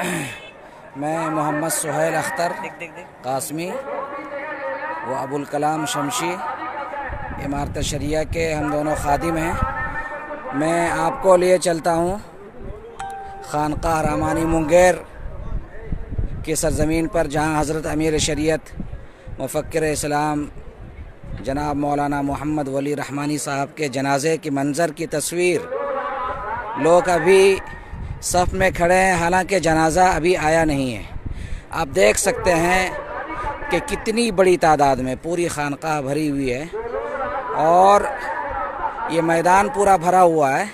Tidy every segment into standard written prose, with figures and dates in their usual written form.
मैं मोहम्मद सुहेल अख्तर कासमी व अबुल कलाम शमशी इमारत शरिया के हम दोनों खादिम हैं। मैं आपको लिए चलता हूँ खानकाह रहमानी मुंगेर की सरज़मीन पर, जहाँ हज़रत अमीर शरीयत मुफ़क्किर इस्लाम जनाब मौलाना मोहम्मद वली रहमानी साहब के जनाज़े की मंज़र की तस्वीर। लोग अभी सफ़ में खड़े हैं, हालांकि जनाज़ा अभी आया नहीं है। आप देख सकते हैं कि कितनी बड़ी तादाद में पूरी खानकाह भरी हुई है और ये मैदान पूरा भरा हुआ है।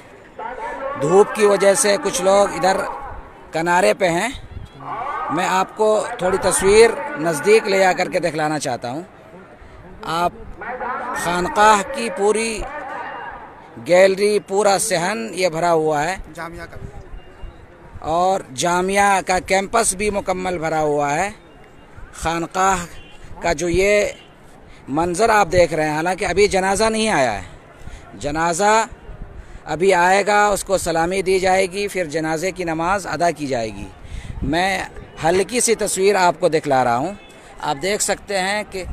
धूप की वजह से कुछ लोग इधर किनारे पे हैं। मैं आपको थोड़ी तस्वीर नज़दीक ले आकर के दिखलाना चाहता हूँ। आप खानकाह की पूरी गैलरी, पूरा सहन ये भरा हुआ है जामिया का और जामिया का कैंपस भी मुकम्मल भरा हुआ है। खानकाह का जो ये मंज़र आप देख रहे हैं, हालांकि अभी जनाज़ा नहीं आया है। जनाज़ा अभी आएगा, उसको सलामी दी जाएगी, फिर जनाजे की नमाज़ अदा की जाएगी। मैं हल्की सी तस्वीर आपको दिखला रहा हूँ। आप देख सकते हैं कि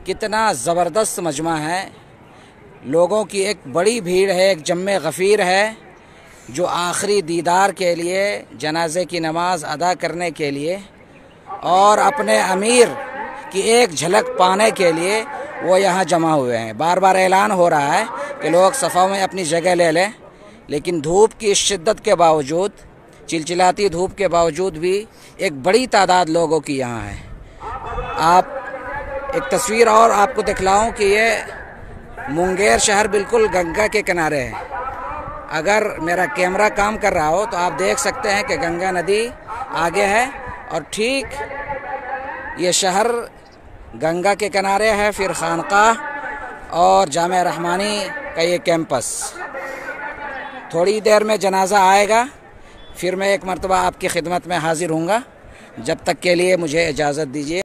कितना ज़बरदस्त मजमा है। लोगों की एक बड़ी भीड़ है, एक जम्मे गफ़ीर है जो आखिरी दीदार के लिए, जनाजे की नमाज़ अदा करने के लिए और अपने अमीर की एक झलक पाने के लिए वो यहाँ जमा हुए हैं। बार बार ऐलान हो रहा है कि लोग सफ़ा में अपनी जगह ले लें, लेकिन धूप की शिद्दत के बावजूद, चिलचिलाती धूप के बावजूद भी एक बड़ी तादाद लोगों की यहाँ है। आप एक तस्वीर और आपको दिखलाऊं कि ये मुंगेर शहर बिल्कुल गंगा के किनारे है। अगर मेरा कैमरा काम कर रहा हो तो आप देख सकते हैं कि गंगा नदी आगे है और ठीक ये शहर गंगा के किनारे है। फिर खानकाह और जामिया रहमानी का ये कैंपस। थोड़ी देर में जनाज़ा आएगा, फिर मैं एक मरतबा आपकी खिदमत में हाज़िर हूँगा। जब तक के लिए मुझे इजाज़त दीजिए।